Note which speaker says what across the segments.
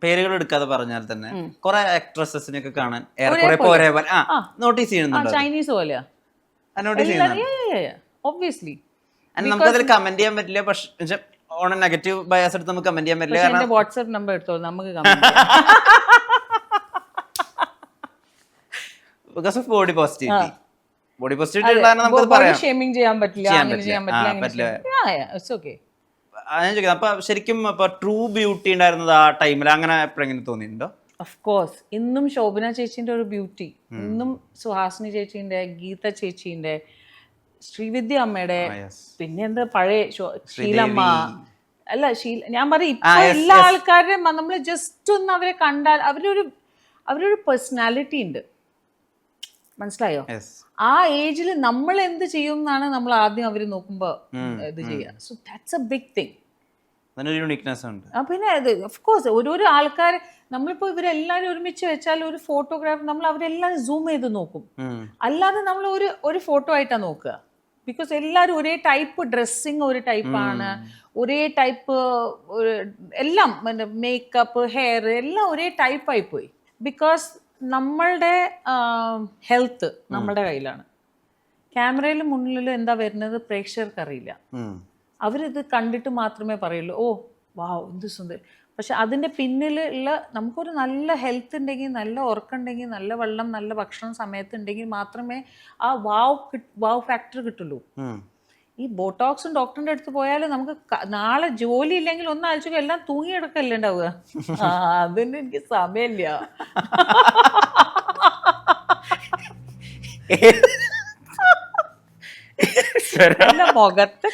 Speaker 1: പേരുകൾ എടുക്കാതെ പറഞ്ഞാൽ തന്നെ കുറെ ആക്ട്രസസിനൊക്കെ കാണാൻ ഏറെക്കുറെ ഒരേ പോലെ നോട്ടീസ് ചെയ്യുന്നുണ്ടോ?
Speaker 2: ചൈനീസ് പോലെയാ
Speaker 1: നോട്ടീസ് ചെയ്യുന്നുണ്ട്.
Speaker 2: ഒബ്വിയസ്ലി.
Speaker 1: നമുക്കതിൽ കമന്റ് ചെയ്യാൻ പറ്റില്ല, പക്ഷെ ഓൺ നെഗറ്റീവ് ബയാസ് എടുത്ത് നമുക്ക് കമന്റ് ചെയ്യാൻ പറ്റില്ല.
Speaker 2: എന്റെ വാട്സ്ആപ്പ് നമ്പർ എടുത്തോളൂ, നമുക്ക്
Speaker 1: because of body positivity. Body positivity നമുക്ക് പറയാം,
Speaker 2: ഷേമിംഗ് ചെയ്യാൻ പറ്റില്ല, അങ്ങനെ ചെയ്യാൻ പറ്റില്ല. It's okay.
Speaker 1: ഞാൻ ചോദിക്കുന്നത്, അപ്പൊ ശരിക്കും അപ്പൊ ട്രൂ ബ്യൂട്ടി ഉണ്ടായിരുന്നത് ആ ടൈമിൽ, അങ്ങനെ എപ്പോഴെങ്കിലും തോന്നിയിട്ടുണ്ടോ?
Speaker 2: Of course. ഇന്നും ശോഭന ചേച്ചീൻ്റെ ഒരു ബ്യൂട്ടി, ഇന്നും സുഹാസിനി ചേച്ചീൻ്റെ, ഗീത ചേച്ചീൻ്റെ, ശ്രീവിദ്യ അമ്മയുടെ, പിന്നെ എന്താ പഴയ ശീലമ്മ, അല്ല ഞാൻ പറയും ഇപ്പൊ എല്ലാ ആൾക്കാരുടെയും നമ്മൾ ജസ്റ്റ് ഒന്ന് അവരെ കണ്ടാൽ അവരൊരു പേഴ്സണാലിറ്റി ഉണ്ട്, മനസ്സിലായോ? ആ ഏജിൽ നമ്മൾ എന്ത് ചെയ്യും എന്നാണ് നമ്മൾ ആദ്യം അവർ നോക്കുമ്പോൾ ഇത് ചെയ്യുക. So that's a big thing. പിന്നെ ഓഫ് കോഴ്സ് ഓരോരോ ആൾക്കാർ, നമ്മളിപ്പോൾ ഇവരെല്ലാവരും ഒരുമിച്ച് വെച്ചാൽ ഒരു ഫോട്ടോഗ്രാഫ് നമ്മൾ അവരെല്ലാം സൂം ചെയ്ത് നോക്കും, അല്ലാതെ നമ്മൾ ഒരു ഫോട്ടോ ആയിട്ടാണ് നോക്കുക. ബിക്കോസ് എല്ലാവരും ഒരേ ടൈപ്പ് ഡ്രസ്സിങ്, ഒരു ടൈപ്പാണ്, ഒരേ ടൈപ്പ് എല്ലാം, മേക്കപ്പ്, ഹെയർ എല്ലാം ഒരേ ടൈപ്പായി പോയി. ബിക്കോസ് നമ്മളുടെ ഹെൽത്ത് നമ്മളുടെ കയ്യിലാണ്. ക്യാമറയിൽ മുന്നിൽ എന്താ വരുന്നത് പ്രേക്ഷകർക്ക് അറിയില്ല. അവരിത് കണ്ടിട്ട് മാത്രമേ പറയുള്ളൂ, ഓ വാവ് എന്ത് സുന്ദരം. പക്ഷെ അതിൻ്റെ പിന്നിലുള്ള നമുക്കൊരു നല്ല ഹെൽത്ത് ഉണ്ടെങ്കിൽ, നല്ല ഉറക്കമുണ്ടെങ്കിൽ, നല്ല വെള്ളം, നല്ല ഭക്ഷണം സമയത്തുണ്ടെങ്കിൽ മാത്രമേ ആ വാവ് ഫാക്ടർ കിട്ടുള്ളൂ. ഈ ബോട്ടോക്സും ഡോക്ടറിൻ്റെ അടുത്ത് പോയാൽ നമുക്ക് നാളെ ജോലി ഇല്ലെങ്കിൽ ഒന്ന് ആഴ്ച എല്ലാം തൂങ്ങിയെടുക്കല്ലേ ഉണ്ടാവുക. അതിന് എനിക്ക് സമയമില്ല. മുഖത്തെ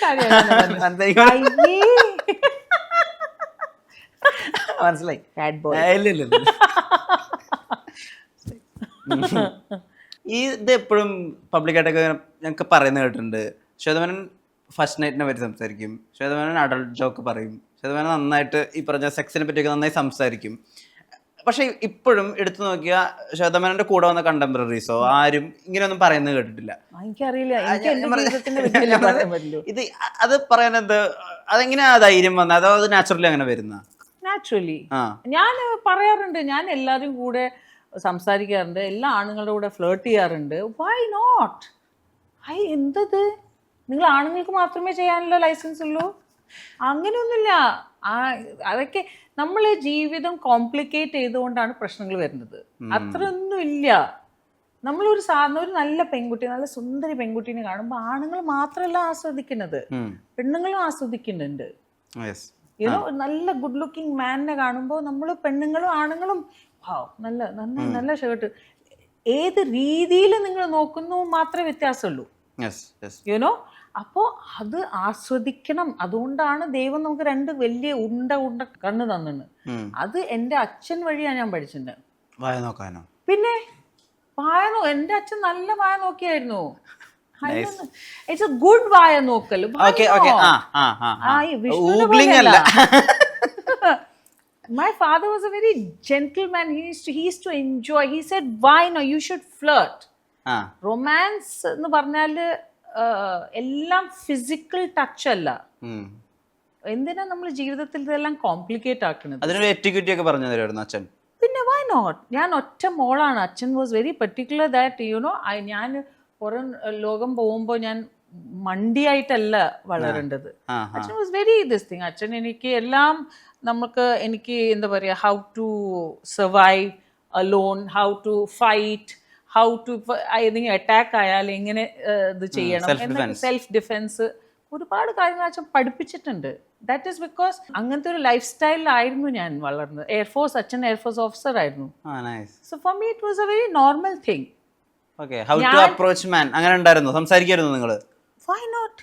Speaker 1: മനസ്സിലായി. ഇത് എപ്പോഴും പബ്ലിക്കായിട്ടൊക്കെ ഞങ്ങൾക്ക് പറയുന്നത് കേട്ടിട്ടുണ്ട്. ശ്വേതമേനൻ ഫസ്റ്റ് നൈറ്റിനെ പറ്റി സംസാരിക്കും, ശ്വേതമേനൻ അഡൾട്ട് ജോക്ക് പറയും, ശ്വേതമേനൻ നന്നായിട്ട് ഈ പറഞ്ഞ സെക്സിനെ പറ്റിയൊക്കെ നന്നായി സംസാരിക്കും. പക്ഷെ ഇപ്പോഴും എടുത്തു നോക്കിയാൽ ശ്വേതമേനന്റെ കൂടെ വന്ന കണ്ടംപററീസോ ആരും ഇങ്ങനെയൊന്നും പറയുന്നത് കേട്ടിട്ടില്ല. ഇത് അത് പറയാനത് അതെങ്ങനെയാ ധൈര്യം വന്നത്? അതോ അത് നാച്ചുറലി അങ്ങനെ വരുന്ന?
Speaker 2: നാച്ചുറലി ഞാൻ പറയാറുണ്ട്, ഞാൻ എല്ലാവരും കൂടെ സംസാരിക്കാറുണ്ട്, എല്ലാ ആണുങ്ങളുടെ കൂടെ ഫ്ലേർട്ട് ചെയ്യാറുണ്ട്. Why not? എന്തത് നിങ്ങൾ ആണുങ്ങൾക്ക് മാത്രമേ ചെയ്യാനുള്ള ലൈസൻസ് ഉള്ളൂ? അങ്ങനെയൊന്നുമില്ല. അതൊക്കെ നമ്മൾ ജീവിതം കോംപ്ലിക്കേറ്റ് ചെയ്തുകൊണ്ടാണ് പ്രശ്നങ്ങൾ വരുന്നത്. അത്രയൊന്നും ഇല്ല. നമ്മളൊരു സാധാരണ ഒരു നല്ല പെൺകുട്ടി, നല്ല സുന്ദരി പെൺകുട്ടീനെ കാണുമ്പോൾ ആണുങ്ങൾ മാത്രമല്ല ആസ്വദിക്കുന്നത്, പെണ്ണുങ്ങളും ആസ്വദിക്കുന്നുണ്ട്. നല്ല ഗുഡ് ലുക്കിംഗ് മാനിനെ കാണുമ്പോൾ നമ്മൾ പെണ്ണുങ്ങളും ആണുങ്ങളും നല്ല നല്ല ഷർട്ട്, ഏത് രീതിയിൽ നിങ്ങൾ നോക്കുന്നു മാത്രമേ വ്യത്യാസമുള്ളൂ. യുനോ, അപ്പോൾ അത് ആസ്വദിക്കണം. അതുകൊണ്ടാണ് ദൈവം നമുക്ക് രണ്ട് വലിയ ഉണ്ട കണ്ണ് തന്നത്. അത് എൻ്റെ അച്ഛൻ വഴിയാണ് ഞാൻ പഠിച്ചിട്ടുണ്ട്. പിന്നെ എൻ്റെ അച്ഛൻ നല്ല വായ നോക്കിയായിരുന്നു. ഇറ്റ്സ് എ ഗുഡ് വായ നോക്കൽ. My father was a very gentleman. He used to enjoy. He said, why no, you should flirt. Romance എന്ന് പറഞ്ഞാൽ എല്ലാം ഫിസിക്കൽ ടച്ച് അല്ല. എന്തിനാ നമ്മൾ ജീവിതത്തിൽ ഇതെല്ലാം കോംപ്ലിക്കേറ്റ് ആക്കുന്നത്?
Speaker 1: അതിനൊരു എറ്റിക്യൂറ്റി ഒക്കെ പറഞ്ഞു തരുമായിരുന്നു അച്ഛൻ.
Speaker 2: പിന്നെ വൈ നോട്ട്? ഞാൻ ഒറ്റ മോളാണ്. അച്ഛൻ was very particular that you know, ഞാൻ പുറം ലോകം പോകുമ്പോൾ ഞാൻ മണ്ടിയായിട്ടല്ല വളരേണ്ടത്. അച്ഛൻ വാസ് വെരി ദിസ് തിങ്. അച്ഛൻ എനിക്ക് എല്ലാം എനിക്ക് എന്താ പറയുക, how to survive alone, how to fight, how to ഏതെങ്കിലും അറ്റാക്ക് ആയാൽ എങ്ങനെ ഇത് ചെയ്യണം, സെൽഫ് ഡിഫെൻസ്, ഒരുപാട് കാര്യങ്ങൾ അച്ഛൻ പഠിപ്പിച്ചിട്ടുണ്ട്. ദാറ്റ് ഈസ് ബിക്കോസ് അങ്ങനത്തെ ഒരു ലൈഫ് സ്റ്റൈലിലായിരുന്നു ഞാൻ വളർന്നത്. എയർഫോഴ്സ്, അച്ഛൻ എയർഫോഴ്സ് ഓഫീസർ ആയിരുന്നു. So for me it was a very normal thing.
Speaker 1: How to approach man അങ്ങനെ ഉണ്ടായിരുന്നു, സംസാരിക്കായിരുന്നു നിങ്ങൾ?
Speaker 2: Why not?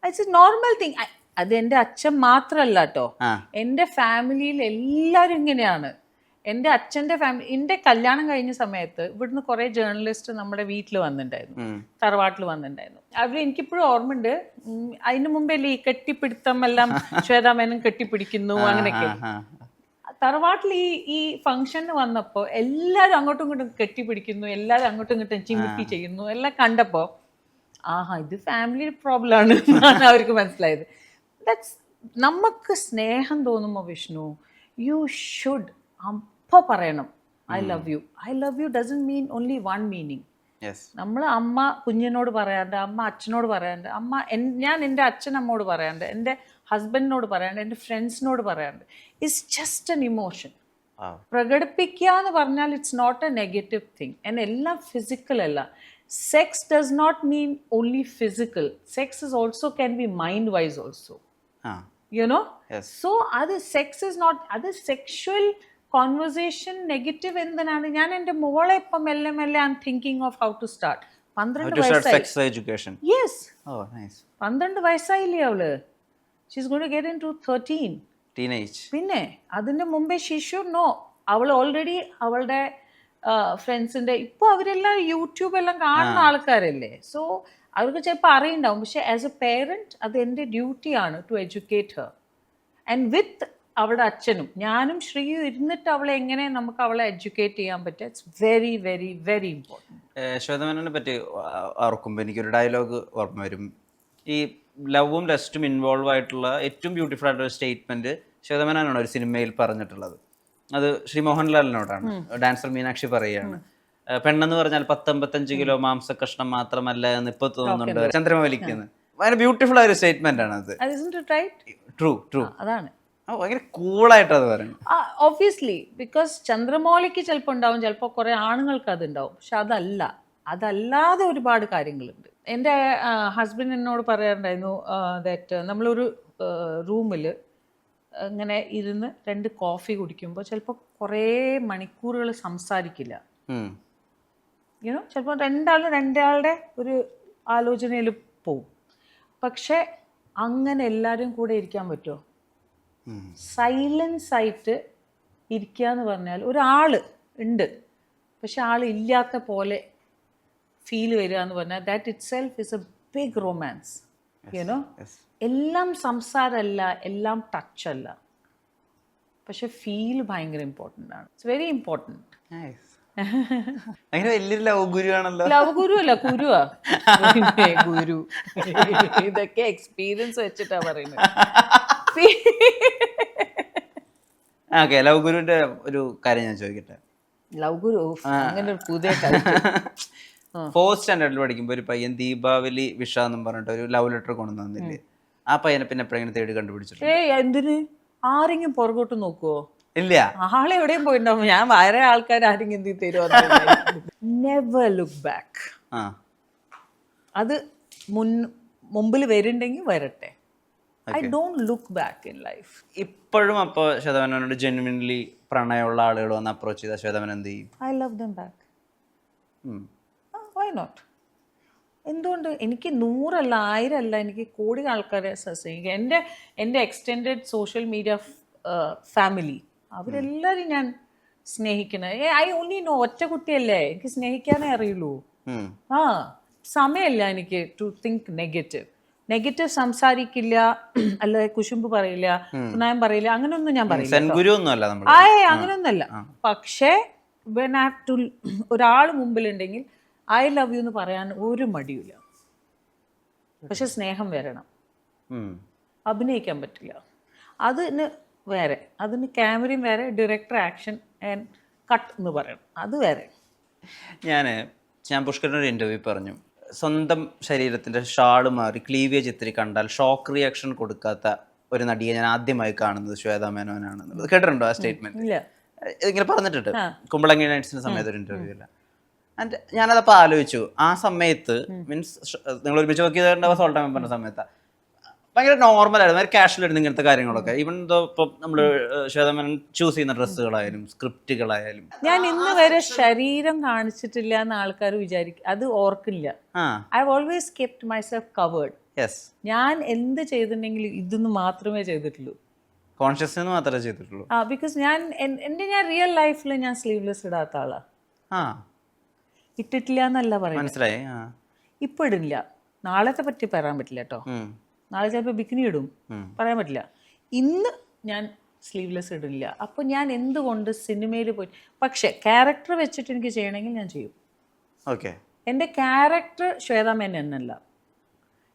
Speaker 2: It's a normal thing. അത് എൻ്റെ അച്ഛൻ മാത്രമല്ല കേട്ടോ, എൻ്റെ ഫാമിലിയിൽ എല്ലാവരും ഇങ്ങനെയാണ്. എൻ്റെ അച്ഛൻ്റെ ഫാമിലി, എൻ്റെ കല്യാണം കഴിഞ്ഞ സമയത്ത് ഇവിടുന്ന് കുറേ ജേർണലിസ്റ്റ് നമ്മുടെ വീട്ടിൽ വന്നിട്ടുണ്ടായിരുന്നു, തറവാട്ടിൽ വന്നിട്ടുണ്ടായിരുന്നു. അവർ എനിക്കിപ്പോഴും ഓർമ്മയുണ്ട്. അതിന് മുമ്പേ ഈ കെട്ടിപ്പിടുത്തം എല്ലാം ശ്വേതാമേനൻ കെട്ടിപ്പിടിക്കുന്നു അങ്ങനെയൊക്കെ. തറവാട്ടിൽ ഈ ഫംഗ്ഷന് വന്നപ്പോൾ എല്ലാവരും അങ്ങോട്ടും ഇങ്ങോട്ടും കെട്ടിപ്പിടിക്കുന്നു, എല്ലാവരും അങ്ങോട്ടും ഇങ്ങോട്ടും ചിമ്മിപ്പി ചെയ്യുന്നു എല്ലാം കണ്ടപ്പോൾ ഇത് ഫാമിലി പ്രോബ്ലം ആണ് എന്നാണ് അവർക്ക് മനസ്സിലായത്. നമുക്ക് സ്നേഹം തോന്നുമ്പോൾ വിഷ്ണു, യു ഷുഡ് അപ്പോൾ പറയണം I love you doesn't mean only one meaning.
Speaker 1: Yes.
Speaker 2: നമ്മൾ അമ്മ കുഞ്ഞിനോട് പറയാണ്ട്, അമ്മ അച്ഛനോട് പറയാണ്ട്, ഞാൻ എൻ്റെ അച്ഛനമ്മോട് പറയാണ്ട്, എൻ്റെ ഹസ്ബൻഡിനോട് പറയാണ്ട്, എൻ്റെ ഫ്രണ്ട്സിനോട് പറയാണ്ട്. It's just an emotion. പ്രകടിപ്പിക്കുക എന്ന് പറഞ്ഞാൽ it's not a negative thing. എല്ലാം ഫിസിക്കൽ അല്ല. Sex does not mean only physical. Sex is also can be mind wise also, you know. So അത് സെക്സ് ഇസ് നോട്ട്, അത് സെക്ഷുവൽ കോൺവെർസേഷൻ നെഗറ്റീവ് എന്തിനാണ്? ഞാൻ എൻ്റെ മോളെ ഇപ്പം മെല്ലെ I'm thinking of how to start. 12 വയസ്സായി. യെസ്, 12 വയസ്സായില്ലേ അവള്. She is going to get into 13. പിന്നെ അതിൻ്റെ മുമ്പേ ഷീ ഷുഡ് നോ. അവൾ ഓൾറെഡി അവളുടെ ഫ്രണ്ട്സിൻ്റെ, ഇപ്പോൾ അവരെല്ലാം യൂട്യൂബ് എല്ലാം കാണുന്ന ആൾക്കാരല്ലേ. സോ അവർക്ക് ചിലപ്പോൾ അറിയുണ്ടാവും. പക്ഷെ ആസ് എ പേരൻറ്റ് അത് എൻ്റെ ഡ്യൂട്ടിയാണ് to educate her. And with അവളുടെ അച്ഛനും ഞാനും ശ്രീയും ഇരുന്നിട്ട് അവളെ എങ്ങനെ നമുക്ക് അവളെ എഡ്യൂക്കേറ്റ് ചെയ്യാൻ പറ്റുക. It's very very very important.
Speaker 1: ശ്വേതമേനോനെ പറ്റി ഓർക്കുമ്പോൾ എനിക്കൊരു ഡയലോഗ് ഓർമ്മ വരും. ഈ ലവും ലസ്റ്റും ഇൻവോൾവ് ആയിട്ടുള്ള ഏറ്റവും ബ്യൂട്ടിഫുൾ ആയിട്ടൊരു സ്റ്റേറ്റ്മെന്റ് ശ്വേതമേനോനാണ് ഒരു സിനിമയിൽ പറഞ്ഞിട്ടുള്ളത്. അത് ശ്രീ മോഹൻലാലിനോടാണ്. ഡാൻസർ മീനാക്ഷി പറയുകയാണ്, പെണ്ണെന്ന് പറഞ്ഞാൽ 10-55 കിലോ മാംസ കഷ്ണം മാത്രമല്ല എന്ന് ഇപ്പൊ തോന്നുന്നുണ്ട് ചന്ദ്രമൗലിക്ക്. ഭയങ്കര ബ്യൂട്ടിഫുൾ ആയ ഒരു സ്റ്റേറ്റ്മെന്റ് ആണ് അത്. True true.
Speaker 2: അതാണ്
Speaker 1: ഭയങ്കര കൂളായിട്ട് അത് പറയുന്നത്.
Speaker 2: ഒബ്വിയസ്ലി, ബിക്കോസ് ചന്ദ്രമൗലിക്ക് ചിലപ്പോൾ ഉണ്ടാവും, ചിലപ്പോൾ കുറെ ആണുങ്ങൾക്ക് അത് ഉണ്ടാവും. പക്ഷെ അതല്ലാതെ ഒരുപാട് കാര്യങ്ങളുണ്ട്. എൻ്റെ ഹസ്ബൻഡ് എന്നോട് പറയാറുണ്ടായിരുന്നു ദാറ്റ് നമ്മളൊരു റൂമിൽ ഇങ്ങനെ ഇരുന്ന് 2 കോഫി കുടിക്കുമ്പോൾ ചിലപ്പോൾ കുറേ മണിക്കൂറുകൾ സംസാരിക്കില്ല. യുനോ, ചിലപ്പോൾ രണ്ടാളുടെ ഒരു ആലോചനയിൽ പോവും. പക്ഷെ അങ്ങനെ എല്ലാവരും കൂടെ ഇരിക്കാൻ പറ്റുമോ? സൈലൻസ് ആയിട്ട് ഇരിക്കുക എന്ന് പറഞ്ഞാൽ ഒരാൾ ഉണ്ട് പക്ഷെ ആൾ ഇല്ലാത്ത പോലെ ഫീൽ വരിക എന്ന് പറഞ്ഞാൽ that itself is a big romance. You know, എല്ലാം സംസാരമല്ല, എല്ലാം ടച്ച് അല്ല, പക്ഷെ ഫീൽ ഭയങ്കര ഇമ്പോർട്ടൻ്റ് ആണ്. It's very important.
Speaker 1: വലിയൊരു ലവ് ഗുരു ആണല്ലോ.
Speaker 2: ലവ് ഗുരു അല്ല, കുരുവാ ഗുരു. ഇതൊക്കെ എക്സ്പീരിയൻസ് വെച്ചിട്ടാ പറയുന്നത്.
Speaker 1: ഓക്കെ, ലവ് ഗുരുവിന്റെ ഒരു കാര്യം ഞാൻ ചോദിക്കട്ടെ.
Speaker 2: ലവ് ഗുരു അങ്ങനെ ഒരു പുതിയ
Speaker 1: 4th സ്റ്റാൻഡേർഡിൽ പഠിക്കുമ്പോൾ ഒരു പയ്യൻ ദീപാവലി വിഷ എന്നും പറഞ്ഞിട്ട് ഒരു ലവ് ലെറ്റർ കൊണ്ടുവന്നില്ലേ? ആ പയ്യനെ പിന്നെ എപ്പോഴെങ്കിലും തേടി കണ്ടുപിടിച്ചിട്ടുണ്ട്?
Speaker 2: എന്തിന്? ആരെങ്കിലും പുറകോട്ട് നോക്കുവോ?
Speaker 1: ഇല്ല.
Speaker 2: ആളെ എവിടെയും പോയിട്ടുണ്ടാവും. ഞാൻ വേറെ ആൾക്കാർ ആരെങ്കിലും എന്ത് തരുമോ? Never look back. അത് മുമ്പിൽ വരുന്നുണ്ടെങ്കിൽ വരട്ടെ. I don't look back in life.
Speaker 1: ഇപ്പോഴും അപ്പോൾ ശ്വേതമേനോനോട് ജെന്യുവിൻലി പ്രണയമുള്ള ആളുകൾ വന്ന് അപ്രോച്ച് ചെയ്താൽ ശ്വേതമേനോൻ എന്ത് ചെയ്യും?
Speaker 2: I love them back. Why not? എന്തുകൊണ്ട്? എനിക്ക് 100 അല്ല 1000 അല്ല, എനിക്ക് കോടി ആൾക്കാരെ സ്നേഹിക്കുക. എൻ്റെ എക്സ്റ്റെൻഡഡ് സോഷ്യൽ മീഡിയ ഫാമിലി അവരെല്ലാവരും ഞാൻ സ്നേഹിക്കുന്നത്. ഐ ഓൺലി നോ, ഒറ്റ കുട്ടിയല്ലേ, എനിക്ക് സ്നേഹിക്കാനേ അറിയുള്ളൂ. സമയമില്ല എനിക്ക് ടു തിങ്ക് നെഗറ്റീവ് സംസാരിക്കില്ല, അല്ല കുശുമ്പ് പറയില്ല, നയം പറയില്ല, അങ്ങനെയൊന്നും ഞാൻ പറയില്ല. അങ്ങനെയൊന്നല്ല. പക്ഷേ ഒരാൾ മുമ്പിലുണ്ടെങ്കിൽ ഐ ലവ് യു എന്ന് പറയാൻ ഒരു മടിയില്ല. പക്ഷെ സ്നേഹം വരണം. അഭിനയിക്കാൻ പറ്റില്ല. അതിന് വേറെ, അതിന് ക്യാമറയും വേറെ, ഡയറക്ടർ ആക്ഷൻ ആൻഡ് കട്ട് എന്ന് പറയണം, അത് വേറെ.
Speaker 1: ഞാൻ പുഷ്കരനൊരു ഇൻ്റർവ്യൂ പറഞ്ഞു, സ്വന്തം ശരീരത്തിൻ്റെ ഷാള് മാറി ക്ലീവേജ് ഇത്തിരി കണ്ടാൽ ഷോക്ക് റിയാക്ഷൻ കൊടുക്കാത്ത ഒരു നടിയെ ഞാൻ ആദ്യമായി കാണുന്നത് ശ്വേതാ മേനോനാണെന്നുള്ളത് കേട്ടിട്ടുണ്ടോ? ആ സ്റ്റേറ്റ്മെന്റ് ഇങ്ങനെ പറഞ്ഞിട്ടുണ്ട് കുമ്പളങ്ങി നൈറ്റ്സിന്റെ സമയത്ത് ഒരു ഇന്റർവ്യൂവില്ല. ആൻഡ് ഞാനതപ്പോൾ ആലോചിച്ചു, ആ സമയത്ത് മീൻസ് നിങ്ങൾ ഒരുമിച്ച് വർക്ക് ചെയ്തിട്ടുണ്ടാവുക സോൾട്ട് ടൈം പറഞ്ഞ സമയത്ത് ഭയങ്കര നോർമലായിരുന്നു, ഭയങ്കര കാഷ്വൽ ആയിരുന്നു ഇങ്ങനത്തെ കാര്യങ്ങളൊക്കെ. ഈവൻ ഇപ്പം നമ്മൾ ശ്വേതാ മേനോൻ ചൂസ് ചെയ്യുന്ന ഡ്രസ്സുകളായാലും സ്ക്രിപ്റ്റുകളായാലും.
Speaker 2: ഞാൻ ഇന്ന് വരെ ശരീരം കാണിച്ചിട്ടില്ല എന്ന് ആൾക്കാർ വിചാരിക്കും, അത് ഓർക്കില്ല. I always kept myself covered. ഞാൻ എന്ത് ചെയ്തിട്ടുണ്ടെങ്കിലും ഇതൊന്നും മാത്രമേ ചെയ്തിട്ടുള്ളൂ,
Speaker 1: കോൺഷ്യസ്നെസ് മാത്രമേ ചെയ്തിട്ടുള്ളൂ.
Speaker 2: ബിക്കോസ് ഞാൻ റിയൽ ലൈഫിൽ ഞാൻ സ്ലീവ്ലെസ് ഇടാത്ത ആളാ. ഇട്ടിട്ടില്ല എന്നല്ല പറയുന്നത്,
Speaker 1: മനസ്സിലായി.
Speaker 2: ഇപ്പൊ ഇടില്ല, നാളത്തെ പറ്റി പറയാൻ പറ്റില്ല കേട്ടോ. നാളെ ചിലപ്പോൾ ബിക്കിനി ഇടും, പറയാൻ പറ്റില്ല. ഇന്ന് ഞാൻ സ്ലീവ്ലെസ് ഇടില്ല. അപ്പോൾ ഞാൻ എന്തുകൊണ്ട് സിനിമയിൽ പോയി, പക്ഷേ ക്യാരക്ടർ വെച്ചിട്ട് എനിക്ക് ചെയ്യണമെങ്കിൽ ഞാൻ ചെയ്യും.
Speaker 1: ഓക്കെ,
Speaker 2: എൻ്റെ ക്യാരക്ടർ ശ്വേതാ മേനോൻ അല്ല.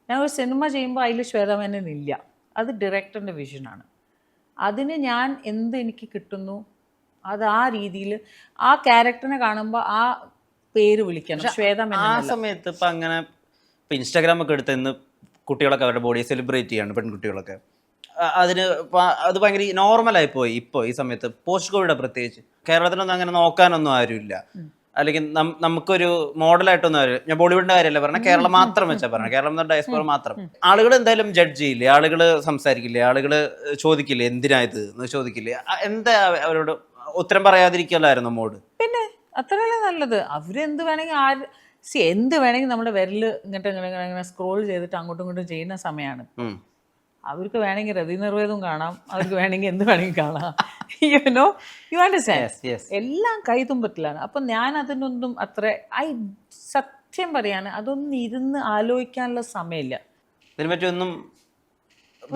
Speaker 2: ഞാൻ ഒരു സിനിമ ചെയ്യുമ്പോൾ അതിൽ ശ്വേതാ മേനോൻ ഇല്ല, അത് ഡയറക്ടറിൻ്റെ വിഷനാണ്. അതിന് ഞാൻ എന്ത് എനിക്ക് കിട്ടുന്നു അത് ആ രീതിയിൽ ആ ക്യാരക്ടറിനെ കാണുമ്പോൾ ആ പേര് വിളിക്കണം, ശ്വേത
Speaker 1: ആ
Speaker 2: മേനോൻ.
Speaker 1: സമയത്ത് ഇപ്പൊ അങ്ങനെ ഇപ്പൊ ഇൻസ്റ്റാഗ്രാം ഒക്കെ എടുത്ത് ഇന്ന് കുട്ടികളൊക്കെ അവരുടെ ബോഡിയെ സെലിബ്രേറ്റ് ചെയ്യാണ്, പെൺകുട്ടികളൊക്കെ. അതിന് അത് ഭയങ്കര നോർമലായി പോയി ഇപ്പോൾ ഈ സമയത്ത്, പോസ്റ്റ് കോവിഡ് പ്രത്യേകിച്ച്. കേരളത്തിലൊന്നും അങ്ങനെ നോക്കാനൊന്നും ആരുമില്ല, അല്ലെങ്കിൽ നമുക്കൊരു മോഡലായിട്ടൊന്നും ആരും. ഞാൻ ബോളിവുഡിന്റെ കാര്യമല്ല പറഞ്ഞ, കേരളം മാത്രം വെച്ചാൽ പറഞ്ഞ, കേരളം എന്ന ഡയസ്പോറ മാത്രം. ആളുകൾ എന്തായാലും ജഡ്ജ് ചെയ്യില്ലേ, ആളുകൾ സംസാരിക്കില്ലേ, ആളുകൾ ചോദിക്കില്ലേ എന്തിനാ ഇത് എന്ന് ചോദിക്കില്ലേ? എന്താ അവരോട് ഉത്തരം പറയാതിരിക്കലായിരുന്നു നമ്മോട്?
Speaker 2: പിന്നെ അത്രയല്ലേ നല്ലത്. അവരെന്ത് വേണമെങ്കിൽ എന്ത് വേണമെങ്കിൽ നമ്മുടെ വിരൽ ഇങ്ങോട്ട് ഇങ്ങനെ സ്ക്രോൾ ചെയ്തിട്ട് അങ്ങോട്ടും ഇങ്ങോട്ടും ചെയ്യുന്ന സമയമാണ്. അവർക്ക് വേണമെങ്കിൽ രതി നിർവേദം കാണാം, അവർക്ക് വേണമെങ്കിൽ എന്ത് വേണമെങ്കിൽ കാണാം. You understand? എല്ലാം കൈതുമ്പത്തിലാണ്. അപ്പം ഞാൻ അതിനൊന്നും സത്യം പറയാണ്, അതൊന്നും ഇരുന്ന് ആലോചിക്കാനുള്ള സമയമില്ല.
Speaker 1: ഇതിനെ പറ്റി ഒന്നും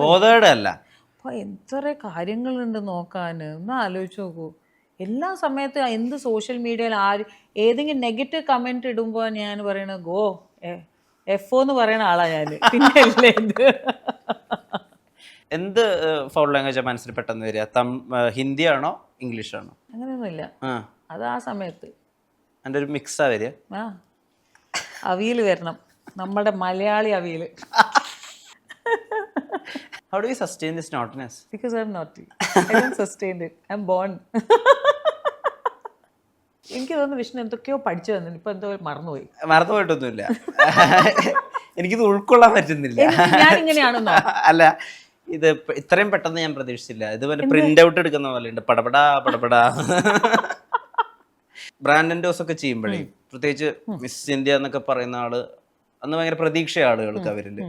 Speaker 1: ബോധേടല്ല.
Speaker 2: അപ്പോൾ എത്ര കാര്യങ്ങളുണ്ട് നോക്കാൻ, ഒന്ന് ആലോചിച്ച് നോക്കൂ. എല്ലാ സമയത്തും എന്ത് സോഷ്യൽ മീഡിയയിൽ ഏതെങ്കിലും നെഗറ്റീവ് കമൻറ്റ് ഇടുമ്പോൾ ഞാൻ പറയണത് ഗോ എഫ് എന്ന് പറയുന്ന ആളാണ് ഞാൻ. പിന്നെ അല്ലേ
Speaker 1: എന്ത് ഫൗൾ ലാംഗ്വേജ് മനസ്സിൽ പെട്ടെന്ന് വരിക? ഹിന്ദിയാണോ ഇംഗ്ലീഷാണോ?
Speaker 2: അങ്ങനെയൊന്നുമില്ല, അത് ആ സമയത്ത്
Speaker 1: എൻ്റെ ഒരു മിക്സാ വരിക.
Speaker 2: അവിയൽ വരണം, നമ്മുടെ Malayali avial.
Speaker 1: How do you sustain this naughtiness?
Speaker 2: Because I'm naughty. I don't sustain it. I'm born. എനിക്ക് തോന്നുന്നു വിഷ്ണു എന്തൊക്കെയോ പഠിച്ചു തന്നു, ഇപ്പൊ എന്തോ മറന്നുപോയി.
Speaker 1: മറന്നുപോയിട്ടൊന്നുമില്ല, എനിക്കിത് ഉൾക്കൊള്ളാൻ പറ്റുന്നില്ല.
Speaker 2: ഞാൻ ഇങ്ങനെയാണെന്നോ?
Speaker 1: അല്ല, ഇത് ഇത്രയും പെട്ടെന്ന് ഞാൻ പ്രതീക്ഷിച്ചില്ല. ഇതുപോലെ പ്രിന്റ് ഔട്ട് എടുക്കുന്ന പോലെ ഉണ്ട്, പടപടാ പടപടാ. ബ്രാൻഡ് എൻഡോസ് ഒക്കെ ചെയ്യുമ്പോഴേ, പ്രത്യേകിച്ച് മിസ് ഇന്ത്യ എന്നൊക്കെ പറയുന്ന ആള് അന്ന് ഭയങ്കര പ്രതീക്ഷ ആളുകൾക്ക് അവരില്.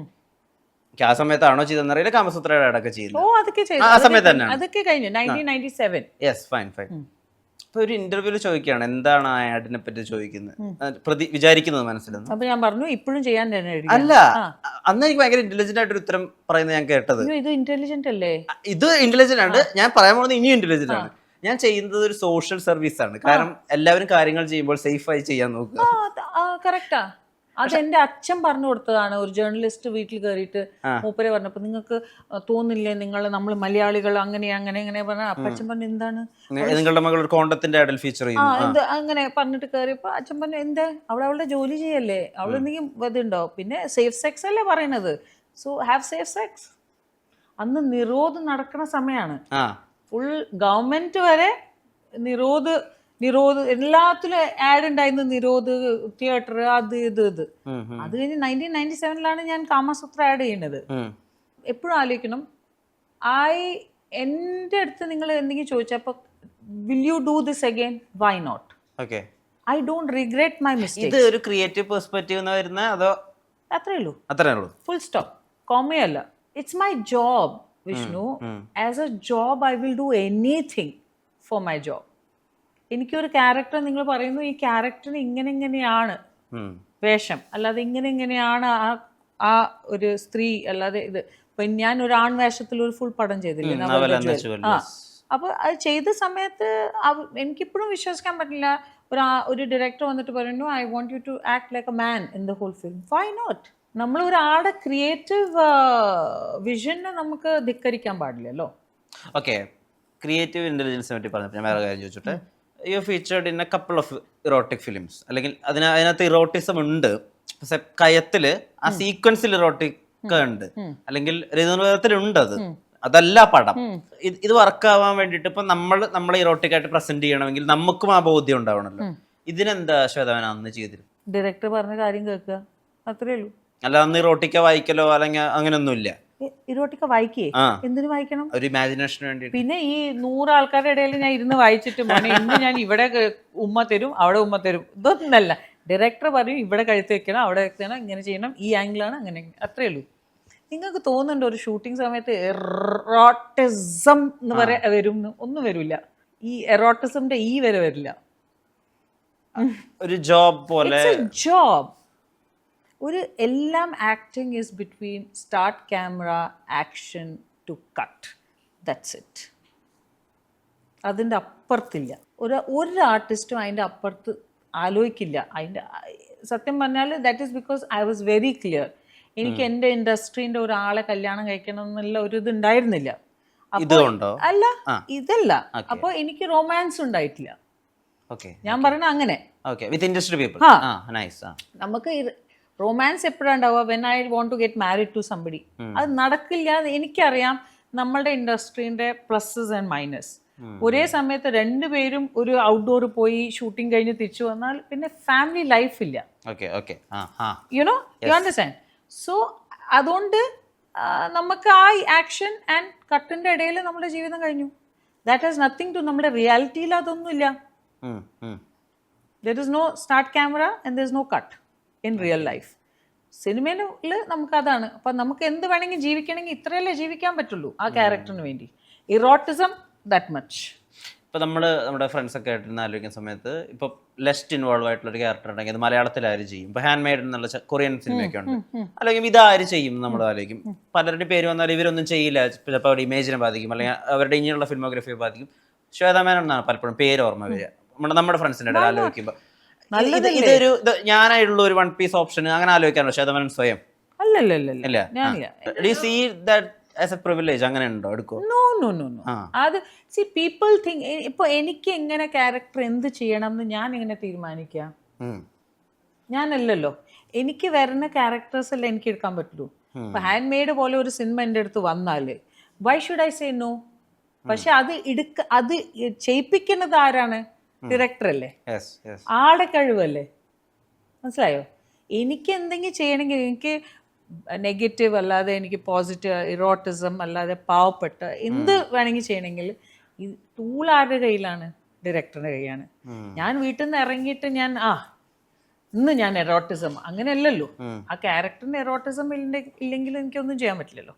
Speaker 1: ആ സമയത്താണോ ചെയ്തെന്നറിയില്ല, കാമസൂത്രയുടെ ആടൊക്കെ ചെയ്യുന്നത്. ആ സമയത്ത് തന്നെയാണ്,
Speaker 2: അതൊക്കെ കഴിഞ്ഞു 1997.
Speaker 1: Yes, fine fine. ഇപ്പൊ ഒരു ഇന്റർവ്യൂല് ചോദിക്കുകയാണ് എന്താണ് ആ ആഡിനെ പറ്റി ചോദിക്കുന്നത്, വിചാരിക്കുന്നത് മനസ്സിലെന്ന്.
Speaker 2: അപ്പൊ ഞാൻ പറഞ്ഞു ഇപ്പോഴും ചെയ്യാൻ തന്നെ.
Speaker 1: അല്ല, അന്ന് എനിക്ക് ഭയങ്കര ഇന്റലിജന്റ് ആയിട്ടൊരു ഉത്തരം പറയുന്നത് ഞാൻ കേട്ടത്.
Speaker 2: ഇത് ഇന്റലിജന്റ് അല്ലേ? ഇത്
Speaker 1: ഇന്റലിജന്റ് ആണ്. ഞാൻ പറയാൻ പോകുന്നത് ഇനിയും ഇന്റലിജന്റ് ആണ്. ഞാൻ ചെയ്യുന്നത് ഒരു സോഷ്യൽ സർവീസ് ആണ്. കാരണം എല്ലാവരും കാര്യങ്ങൾ ചെയ്യുമ്പോൾ സേഫായി ചെയ്യാൻ നോക്കുക.
Speaker 2: കറക്റ്റാ. അതെന്റെ അച്ഛൻ പറഞ്ഞു കൊടുത്തതാണ്. ഒരു ജേർണലിസ്റ്റ് വീട്ടിൽ കയറിയിട്ട് മൂപ്പരെ പറഞ്ഞപ്പോൾ നിങ്ങൾക്ക് തോന്നില്ലേ നമ്മൾ മലയാളികൾ അങ്ങനെ പറഞ്ഞ, അച്ഛൻ പറഞ്ഞു എന്താണ്
Speaker 1: നിങ്ങളുടെ മകൾ ഒരു കോണ്ടത്തിന്റെ ആഡിൽ ഫീച്ചർ ചെയ്യുന്നു
Speaker 2: അങ്ങനെ പറഞ്ഞിട്ട് കയറിയപ്പോൾ അച്ഛൻ പറഞ്ഞു എന്താ അവളുടെ ജോലി ചെയ്യല്ലേ, അവളെന്തെങ്കിലും ഇതുണ്ടോ, പിന്നെ സേഫ് സെക്സ് അല്ലേ പറയണത്, സോ ഹാവ് സേഫ് സെക്സ്. അന്ന് നിരോധം നടക്കുന്ന സമയമാണ്. ഫുൾ ഗവൺമെന്റ് വരെ നിരോധ് എല്ലാത്തിലും ആഡ് ഉണ്ടായിരുന്നു, നിരോധ് തിയേറ്റർ, അത് ഇത്. അത് കഴിഞ്ഞ് 1997 ഞാൻ കാമസൂത്ര ആഡ് ചെയ്യുന്നത്. എപ്പോഴും ആലോചിക്കണം, എൻ്റെ അടുത്ത് നിങ്ങൾ എന്തെങ്കിലും ചോദിച്ചപ്പോൾ will you do this again, why not? I don't regret my mistake.
Speaker 1: ഇത് ഒരു ക്രിയേറ്റീവ് പെർസ്പെക്റ്റീവ് എന്ന് വരുന്ന അതോ?
Speaker 2: അത്രേ ഉള്ളൂ, ഫുൾ സ്റ്റോപ്പ്, കോമയല്ല. It's my job Vishnu. As a job I will do anything for my job. എനിക്കൊരു ക്യാരക്ടർ നിങ്ങൾ പറയുന്നു, ഈ ക്യാരക്ടറിന് ഇങ്ങനെയാണ് വേഷം, അല്ലാതെ ഇങ്ങനെയാണ് ആ ഒരു സ്ത്രീ, അല്ലാതെ ഇത്. ഇപ്പൊ ഞാൻ ഒരു ആൺ വേഷത്തിൽ ഒരു ഫുൾ പടം ചെയ്തില്ലേ, അപ്പൊ അത് ചെയ്ത സമയത്ത് എനിക്കിപ്പോഴും വിശ്വസിക്കാൻ പറ്റില്ല. ഒരു ഡയറക്ടർ വന്നിട്ട് പറയുന്നു I want you to act like a man in the whole film. Why not? നമ്മൾ ഒരാളുടെ ക്രിയേറ്റീവ് വിഷനെ നമുക്ക് ധിക്കരിക്കാൻ പാടില്ലല്ലോ.
Speaker 1: ഓക്കെ, ക്രിയേറ്റീവ് ഇന്റലിജൻസിനെ പറ്റി പറഞ്ഞപ്പോൾ ഞാൻ വേറെ കാര്യം ചോദിച്ചോട്ടെ. You featured in a couple of erotic films, അല്ലെങ്കിൽ അതിനകത്ത് ഇറോട്ടിസം ഉണ്ട്, പക്ഷെ കയത്തില് ആ സീക്വൻസിൽ ഇറോട്ടിക് ഉണ്ട്, അല്ലെങ്കിൽ രചനത്തിലുണ്ട്. അതല്ല പടം. ഇത് വർക്കാവാൻ വേണ്ടിട്ട് ഇപ്പൊ നമ്മളെ ഇറോട്ടിക് ആയിട്ട് പ്രസന്റ് ചെയ്യണമെങ്കിൽ നമുക്കും ആ ബോധ്യം ഉണ്ടാവണല്ലോ. ഇതിനെന്താ ശ്വേതവന അന്ന് ചെയ്തിരുന്നു?
Speaker 2: ഡയറക്ടർ പറഞ്ഞ കാര്യം കേൾക്കുക, അത്രേ ഉള്ളൂ.
Speaker 1: അല്ല, അന്ന് ഇറോട്ടിക്ക വായിക്കലോ അല്ലെങ്കിൽ അങ്ങനെയൊന്നുമില്ല.
Speaker 2: ഇറോട്ടിക്ക വായിക്കേ? എന്തിനു വായിക്കണം?
Speaker 1: ഒരു ഇമാജിനേഷന് വേണ്ടി.
Speaker 2: പിന്നെ ഈ 100 ആൾക്കാരുടെ ഇടയിൽ ഞാൻ ഇരുന്ന് വായിച്ചിട്ട് ഇന്ന് ഞാൻ ഇവിടെ ഉമ്മ തരും, അവിടെ ഉമ്മ തരും, ഇതൊന്നല്ല. ഡയറക്ടർ പറയും ഇവിടെ കഴുത്ത് വെക്കണം, അവിടെ വെക്കണം, ഇങ്ങനെ ചെയ്യണം, ഈ ആംഗിളാണ്, അങ്ങനെ, അത്രേ ഉള്ളൂ. നിങ്ങൾക്ക് തോന്നുന്നുണ്ടോ ഒരു ഷൂട്ടിംഗ് സമയത്ത് എറോട്ടിസം എന്ന് വരും? ഒന്നും വരില്ല. ഈ എറോട്ടിസമിന്റെ വരെ വരില്ല.
Speaker 1: ഒരു ജോബ് പോലെ.
Speaker 2: ജോബ് ഒരു എല്ലാം acting is between start camera, action to cut, that's it. അതിൻ്റെ അപ്പുറത്തില്ല. ഒരു ആർട്ടിസ്റ്റും അതിൻ്റെ അപ്പുറത്ത് ആലോചിക്കില്ല. അതിൻ്റെ സത്യം പറഞ്ഞാൽ that is because I was very clear. എനിക്ക് എൻ്റെ ഇൻഡസ്ട്രീൻ്റെ ഒരാളെ കല്യാണം കഴിക്കണം എന്നുള്ള ഒരു ഇത് ഉണ്ടായിരുന്നില്ല.
Speaker 1: ഇതുകൊണ്ടോ?
Speaker 2: അല്ല, ഇതല്ല. അപ്പൊ എനിക്ക് റൊമാൻസ് ഉണ്ടായിട്ടില്ല.
Speaker 1: ഓക്കെ
Speaker 2: ഞാൻ പറയണ അങ്ങനെ.
Speaker 1: Okay with industry people. Nice.
Speaker 2: നമുക്ക് റൊമാൻസ് എപ്പോഴാണ് ഉണ്ടാവുക? When I want to get married to somebody. അത് നടക്കില്ല. എനിക്കറിയാം നമ്മളുടെ ഇൻഡസ്ട്രീൻ്റെ പ്ലസ്സസ് ആൻഡ് മൈനസ്. ഒരേ സമയത്ത് രണ്ടുപേരും ഒരു ഔട്ട്ഡോർ പോയി ഷൂട്ടിംഗ് കഴിഞ്ഞ് തിരിച്ചു വന്നാൽ പിന്നെ ഫാമിലി ലൈഫ് ഇല്ല. You know, you understand? സോ അതുകൊണ്ട് നമുക്ക് ആ ആക്ഷൻ ആൻഡ് കട്ടിൻ്റെ ഇടയിൽ നമ്മുടെ ജീവിതം കഴിഞ്ഞു. ദാറ്റ് ഹാസ് നത്തിങ് ടു നമ്മുടെ റിയാലിറ്റിയിൽ അതൊന്നുമില്ല. There is no start camera and there is no cut in real life. സിനിമയിൽ നമുക്കതാണ്. അപ്പം നമുക്ക് എന്ത് വേണമെങ്കിൽ ജീവിക്കണമെങ്കിൽ ഇത്രയല്ലേ ജീവിക്കാൻ പറ്റുള്ളൂ ആ ക്യാരക്ടറിന് വേണ്ടി. ഇറോട്ടിസം ദാറ്റ് മച്ച്.
Speaker 1: ഇപ്പോൾ നമ്മുടെ ഫ്രണ്ട്സൊക്കെ ആയിട്ട് ആലോചിക്കുന്ന സമയത്ത് ഇപ്പോൾ ലെസ്റ്റ് ഇൻവോൾവ് ആയിട്ടുള്ള ഒരു ക്യാരക്ടർ ഉണ്ടെങ്കിൽ അത് മലയാളത്തിൽ ആര് ചെയ്യും? ഇപ്പോൾ ഹാൻഡ് മെയ്ഡ് എന്നുള്ള കൊറിയൻ സിനിമയൊക്കെ ഉണ്ട്. അല്ലെങ്കിൽ ഇതാര് ചെയ്യും നമ്മൾ ആലോചിക്കും. പലരുടെ പേര് വന്നാൽ ഇവരൊന്നും ചെയ്യില്ല. ചിലപ്പോൾ അവരുടെ ഇമേജിനെ ബാധിക്കും, അല്ലെങ്കിൽ അവരുടെ ഇനിയുള്ള ഫിലിമോഗ്രഫിയെ ബാധിക്കും. ശ്വേതാ മേനോൻ എന്നാണ് പലപ്പോഴും പേര് ഓർമ്മ വരിക നമ്മുടെ ഫ്രണ്ട്സിൻ്റെ ഇടയിൽ ആലോചിക്കുമ്പോൾ. ഇതൊരു ഞാനായിട്ടുള്ള ഒരു വൺ പീസ് ഓപ്ഷൻ അങ്ങനെ ആലോചിക്കാറുണ്ടോ ശ്വേതാ മേനോൻ സ്വയം? പ്രിവിലേജ് അങ്ങനെ ഉണ്ടോ? എടുക്കോ?
Speaker 2: അത് സി പീപ്പിൾ തിങ്ക്. ഇപ്പൊ എനിക്ക് എങ്ങനെ ക്യാരക്ടർ എന്ത് ചെയ്യണം എന്ന് ഞാൻ എങ്ങനെ തീരുമാനിക്കാം? ഞാനല്ലല്ലോ. എനിക്ക് വരുന്ന ക്യാരക്ടേഴ്സ് അല്ലേ എനിക്ക് എടുക്കാൻ പറ്റുള്ളൂ. ഇപ്പൊ ഹാൻഡ് മെയ്ഡ് പോലെ ഒരു സിനിമ എൻ്റെ അടുത്ത് വന്നാല് why should I say no? പക്ഷെ അത് ചെയ്യിപ്പിക്കുന്നത് ആരാണ്? ഡയറക്ടർ അല്ലേ, ആടെ കഴിവല്ലേ. മനസ്സിലായോ? എനിക്ക് എന്തെങ്കിലും ചെയ്യണമെങ്കിൽ എനിക്ക് നെഗറ്റീവ് അല്ലാതെ എനിക്ക് പോസിറ്റീവ്, ഇറോട്ടിസം അല്ലാതെ പാവപ്പെട്ട എന്ത് വേണമെങ്കിൽ ചെയ്യണമെങ്കിൽ ഈ ടൂൾ ആരുടെ കയ്യിലാണ്? ഡയറക്ടറിൻ്റെ കയ്യിലാണ്. ഞാൻ വീട്ടിൽ നിന്ന് ഇറങ്ങിയിട്ട് ഇന്ന് ഞാൻ എറോട്ടിസം അങ്ങനെയല്ലല്ലോ. ആ ക്യാരക്ടറിന് എറോട്ടിസം ഇല്ലെങ്കിൽ എനിക്കൊന്നും ചെയ്യാൻ പറ്റില്ലല്ലോ.